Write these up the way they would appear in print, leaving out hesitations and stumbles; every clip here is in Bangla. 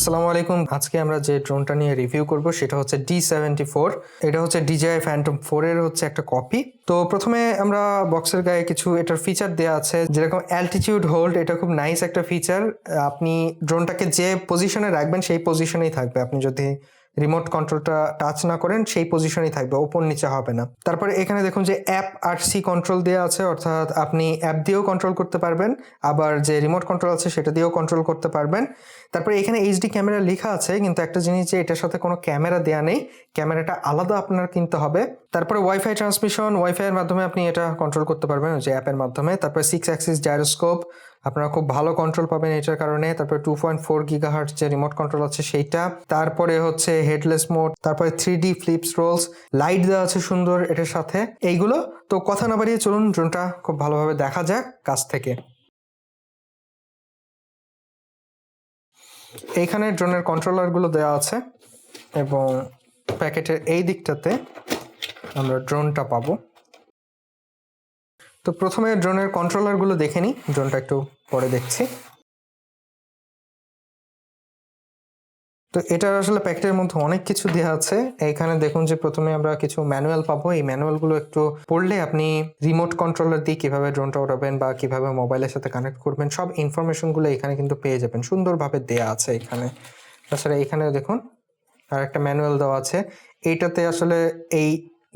আসসালামু আলাইকুম। আজকে আমরা যে ড্রোনটা নিয়ে রিভিউ করব সেটা হচ্ছে D74। এটা হচ্ছে DJI Phantom 4 এর হচ্ছে একটা কপি। তো প্রথমে আমরা বক্সের গায়ে কিছু এটার ফিচার দেওয়া আছে, যেরকম অ্যালটিটিউড হোল্ড। এটা খুব নাইস একটা ফিচার। আপনি ড্রোনটাকে যে পজিশনে রাখবেন সেই পজিশনেই থাকবে। আপনি যদি রিমোট কন্ট্রোলটা টাচ না করেন সেই পজিশনেই থাকবে, ওপর নিচে হবে না। তারপরে এখানে দেখুন যে অ্যাপ আর সি কন্ট্রোল দেওয়া আছে, অর্থাৎ আপনি অ্যাপ দিয়েও কন্ট্রোল করতে পারবেন, আবার যে রিমোট কন্ট্রোল আছে সেটা দিয়েও কন্ট্রোল করতে পারবেন। তারপরে এখানে এইচডি ক্যামেরা লেখা আছে, কিন্তু একটা জিনিস যে এটার সাথে কোনো ক্যামেরা দেওয়া নেই, ক্যামেরাটা আলাদা আপনার কিনতে হবে। তারপরে ওয়াইফাই ট্রান্সমিশন, ওয়াইফাইয়ের মাধ্যমে আপনি এটা কন্ট্রোল করতে পারবেন ওই যে অ্যাপের মাধ্যমে। তারপরে 6 অ্যাক্সিস জাইরোস্কোপ, আপনারা খুব ভালো কন্ট্রোল পাবেন এটার কারণে। তারপরে 2.4 গিগাহার্টজ যে রিমোট কন্ট্রোল আছে সেইটা। তারপরে হচ্ছে হেডলেস মোড, তারপরে 3D ফ্লিপস রোলস, লাইট দেওয়া আছে সুন্দর এটার সাথে। এইগুলো তো কথা না বাড়িয়ে চলুন ড্রোনটা খুব ভালোভাবে দেখা যাক কাছ থেকে। এইখানে ড্রোনের কন্ট্রোলারগুলো দেওয়া আছে এবং প্যাকেটের এই দিকটাতে আমরা ড্রোনটা পাবো। তো প্রথমে ড্রোনের কন্ট্রোলারগুলো দেখে নিই, ড্রোনটা একটু পরে দেখছি। তো এটা আসলে প্যাকেটের মধ্যে অনেক কিছু দেওয়া আছে। এইখানে দেখুন যে প্রথমে আমরা কিছু ম্যানুয়াল পাবো। এই ম্যানুয়ালগুলো একটু পড়লে আপনি রিমোট কন্ট্রোলার দিয়ে কিভাবে ড্রোনটা উড়াবেন বা কিভাবে মোবাইলের সাথে কানেক্ট করবেন সব ইনফরমেশনগুলো এখানে কিন্তু পেয়ে যাবেন, সুন্দরভাবে দেওয়া আছে এখানে। তাছাড়া এখানে দেখুন আর একটা ম্যানুয়াল দেওয়া আছে। এইটাতে আসলে এই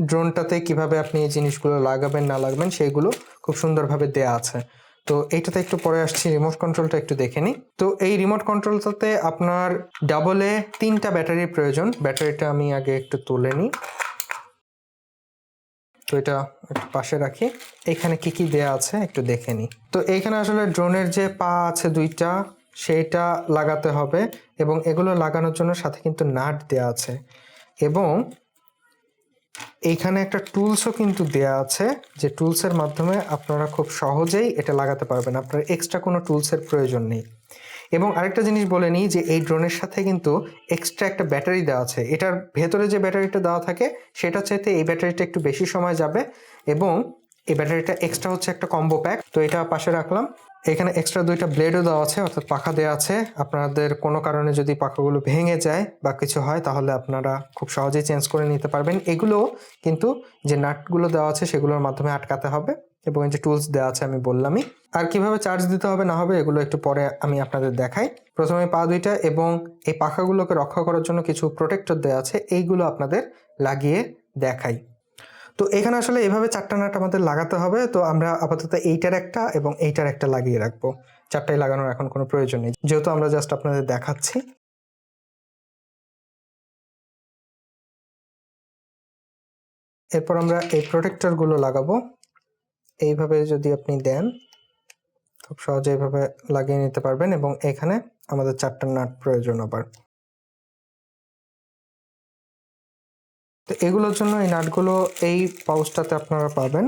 ড্রোনটাতে কিভাবে আপনি এই জিনিসগুলো লাগাবেন না লাগাবেন সেইগুলো খুব সুন্দরভাবে দেওয়া আছে। তো এইটাতে একটু পরে আসছি, রিমোট কন্ট্রোলটা একটু দেখে নিই। তো এই রিমোট কন্ট্রোলটাতে আপনার ডাবলে 3টা ব্যাটারির প্রয়োজন। ব্যাটারিটা আমি আগে একটু তুলে নিই। তো এটা একটু পাশে রাখি। এখানে কি কি দেয়া আছে একটু দেখে নিই। তো এইখানে আসলে ড্রোনের যে পা আছে 2টা সেইটা লাগাতে হবে, এবং এগুলো লাগানোর জন্য সাথে কিন্তু নাট দেয়া আছে, এবং এইখানে একটা টুলসও কিন্তু দেয়া আছে, যে টুলসের মাধ্যমে আপনারা খুব সহজেই এটা লাগাতে পারবেন, আপনার এক্সট্রা কোনো টুলসের প্রয়োজন নেই। এবং আরেকটা জিনিস বলে নিই যে এই ড্রোনের সাথে কিন্তু এক্সট্রা একটা ব্যাটারি দেওয়া আছে। এটার ভেতরে যে ব্যাটারিটা দেওয়া থাকে সেটা চাইতে এই ব্যাটারিটা একটু বেশি সময় যাবে, এবং এই ব্যাটারিটা এক্সট্রা হচ্ছে একটা কম্বো প্যাক। তো এটা পাশে রাখলাম। এখানে এক্সট্রা 2টা ব্লেডও দেওয়া আছে, অর্থাৎ পাখা দেওয়া আছে। আপনাদের কোনো কারণে যদি পাখাগুলো ভেঙে যায় বা কিছু হয় তাহলে আপনারা খুব সহজেই চেঞ্জ করে নিতে পারবেন। এগুলো কিন্তু যে নাটগুলো দেওয়া আছে সেগুলোর মাধ্যমে আটকাতে হবে, এবং এই যে টুলস দেওয়া আছে আমি বললামই। আর কিভাবে চার্জ দিতে হবে না হবে এগুলো একটু পরে আমি আপনাদের দেখাই। প্রথমে পা 2টা এবং এই পাখাগুলোকে রক্ষা করার জন্য কিছু প্রোটেক্টর দেওয়া আছে, এইগুলো আপনাদের লাগিয়ে দেখাই। তো এখানে আসলে এভাবে 4টা নাট আমাদের লাগাতে হবে। তো আমরা আপাতত এইটার একটা এবং এইটার একটা লাগিয়ে রাখবো। 4টাই লাগানোর এখন কোনো প্রয়োজন নেই, যেহেতু আমরা জাস্ট আপনাদের দেখাচ্ছি। এরপর আমরা এই প্রোটেক্টরগুলো লাগাবো। এইভাবে যদি আপনি দেন খুব সহজে এইভাবে লাগিয়ে নিতে পারবেন, এবং এখানে আমাদের 4টা নাট প্রয়োজন আবার। তো এগুলোর জন্য এই নাটগুলো এই পাউচটাতে আপনারা পাবেন।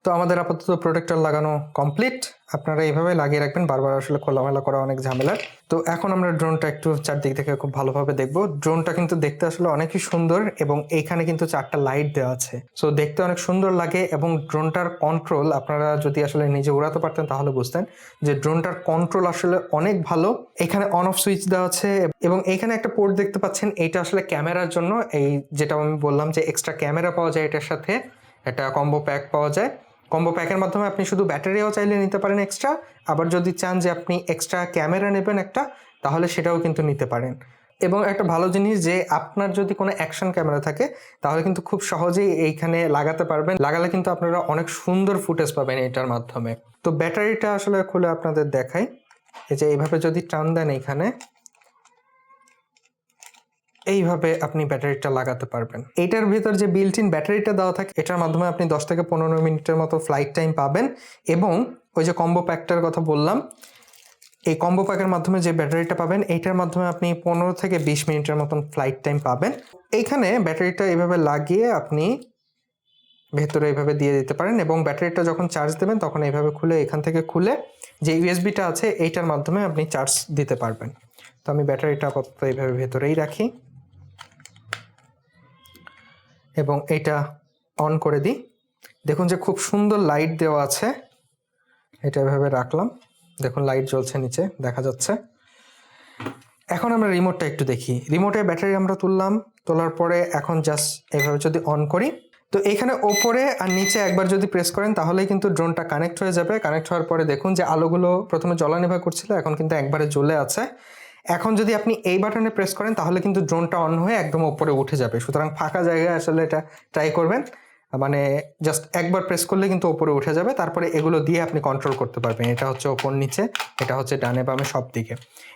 তো আমাদের আপাতত প্রোটেক্টর লাগানো কমপ্লিট। আপনারা এইভাবে লাগিয়ে রাখবেন, বারবার আসলে খোলামেলা করা অনেক ঝামেলার। তো এখন আমরা ড্রোনটা একটু চারদিক থেকে খুব ভালোভাবে দেখবো। ড্রোনটা কিন্তু দেখতে আসলে অনেকই সুন্দর, এবং এইখানে কিন্তু 4টা লাইট দেওয়া আছে, সো দেখতে অনেক সুন্দর লাগে। এবং ড্রোনটার কন্ট্রোল আপনারা যদি আসলে নিজে উড়াতে পারতেন তাহলে বুঝতেন যে ড্রোনটার কন্ট্রোল আসলে অনেক ভালো। এখানে অন অফ সুইচ দেওয়া আছে, এবং এইখানে একটা পোর্ট দেখতে পাচ্ছেন, এইটা আসলে ক্যামেরার জন্য। এই যেটা আমি বললাম যে এক্সট্রা ক্যামেরা পাওয়া যায় এটার সাথে, একটা কম্বো প্যাক পাওয়া যায়। কম্বো প্যাকের মাধ্যমে আপনি শুধু ব্যাটারিও চাইলে নিতে পারেন এক্সট্রা, আবার যদি চান যে আপনি এক্সট্রা ক্যামেরা নেবেন একটা, তাহলে সেটাও কিন্তু নিতে পারেন। এবং একটা ভালো জিনিস যে আপনার যদি কোনো অ্যাকশন ক্যামেরা থাকে তাহলে কিন্তু খুব সহজেই এইখানে লাগাতে পারবেন। লাগালে কিন্তু আপনারা অনেক সুন্দর ফুটেজ পাবেন এটার মাধ্যমে। তো ব্যাটারিটা আসলে খুলে আপনাদের দেখাই। এই যে এইভাবে যদি টান দেন এইখানে, এইভাবে আপনি ব্যাটারিটা লাগাতে পারবেন। এটার ভিতর যে বিল্ট ইন ব্যাটারিটা দেওয়া থাকে এটার মাধ্যমে আপনি 10 থেকে 15 মিনিটের মতো ফ্লাইট টাইম পাবেন। এবং ওই যে কম্বো প্যাকটার কথা বললাম, এই কম্বো প্যাকের মাধ্যমে যে ব্যাটারিটা পাবেন এইটার মাধ্যমে আপনি 15 থেকে 20 মিনিটের মতন ফ্লাইট টাইম পাবেন। এইখানে ব্যাটারিটা এইভাবে লাগিয়ে আপনি ভেতরে এইভাবে দিয়ে দিতে পারেন এবং ব্যাটারিটা যখন চার্জ দেবেন তখন এইভাবে খুলে এখান থেকে খুলে যে ইউএসবিটা আছে এইটার মাধ্যমে আপনি চার্জ দিতে পারবেন। তো আমি ব্যাটারিটা আপাতত এইভাবে ভেতরেই রাখি এবং এইটা অন করে দিই। দেখুন যে খুব সুন্দর লাইট দেওয়া আছে, এটা এভাবে রাখলাম, দেখুন লাইট জ্বলছে নিচে দেখা যাচ্ছে। এখন আমরা রিমোটটা একটু দেখি। রিমোটে ব্যাটারি আমরা তুললাম, তোলার পরে এখন জাস্ট এইভাবে যদি অন করি তো এখানে ওপরে আর নিচে একবার যদি প্রেস করেন তাহলেই কিন্তু ড্রোনটা কানেক্ট হয়ে যাবে। কানেক্ট হওয়ার পরে দেখুন যে আলোগুলো প্রথমে জ্বলা-নিভা করছিল, এখন কিন্তু একবারে জ্বলে আছে। এখন যদি আপনি এই বাটনে প্রেস করেন তাহলে কিন্তু ড্রোনটা অন হয়ে একদম ওপরে উঠে যাবে। সুতরাং ফাঁকা জায়গায় আসলে এটা ট্রাই করবেন, মানে জাস্ট একবার প্রেস করলে কিন্তু ওপরে উঠে যাবে। তারপরে এগুলো দিয়ে আপনি কন্ট্রোল করতে পারবেন। এটা হচ্ছে ওপর নিচে, এটা হচ্ছে ডানে বামে সব দিকে।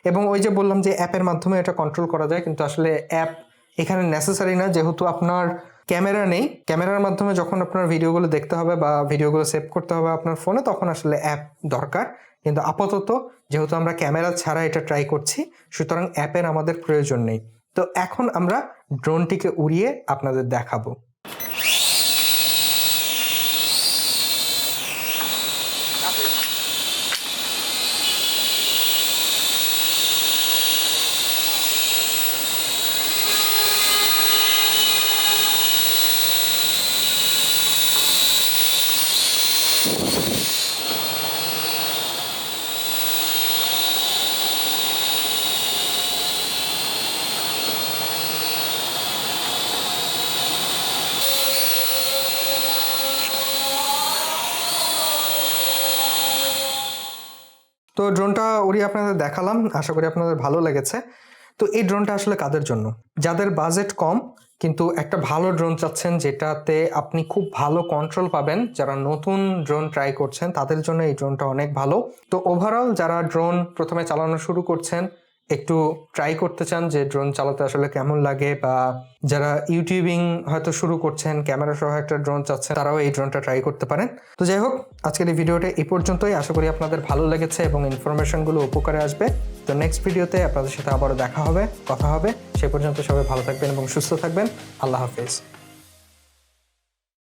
এবং ওই যে বললাম যে অ্যাপের মাধ্যমে এটা কন্ট্রোল করা যায়, কিন্তু আসলে অ্যাপ এখানে নেসেসারি না, যেহেতু আপনার ক্যামেরা নেই। ক্যামেরার মাধ্যমে যখন আপনার ভিডিওগুলো দেখতে হবে বা ভিডিওগুলো সেভ করতে হবে আপনার ফোনে, তখন আসলে অ্যাপ দরকার। কিন্তু আপাতত যেহেতু আমরা ক্যামেরা ছাড়া এটা ট্রাই করছি, সুতরাং অ্যাপের আমাদের প্রয়োজন নেই। তো এখন আমরা ড্রোনটিকে উড়িয়ে আপনাদের দেখাবো। তো ড্রোনটা উড়িয়ে আপনাদের দেখালাম, আশা করি আপনাদের ভালো লেগেছে। তো এই ড্রোনটা আসলে কাদের জন্য? যাদের বাজেট কম কিন্তু একটা ভালো ড্রোন চাচ্ছেন যেটাতে আপনি খুব ভালো কন্ট্রোল পাবেন, যারা নতুন ড্রোন ট্রাই করছেন তাদের জন্য এই ড্রোনটা অনেক ভালো। তো ওভারঅল যারা ড্রোন প্রথমে চালানো শুরু করছেন, একটু ট্রাই করতে চান যে ড্রোন চালাতে আসলে কেমন লাগে, বা যারা ইউটিউবিং হয়তো শুরু করছেন, ক্যামেরা সহ একটা ড্রোন চাচ্ছেন, তারাও এই ড্রোনটা ট্রাই করতে পারেন। তো যাই হোক, আজকের এই ভিডিওটা এই পর্যন্তই। আশা করি আপনাদের ভালো লেগেছে এবং ইনফরমেশনগুলো উপকারে আসবে। তো নেক্সট ভিডিওতে আপনাদের সাথে আবারও দেখা হবে, কথা হবে। সে পর্যন্ত সবাই ভালো থাকবেন এবং সুস্থ থাকবেন। আল্লাহ হাফেজ।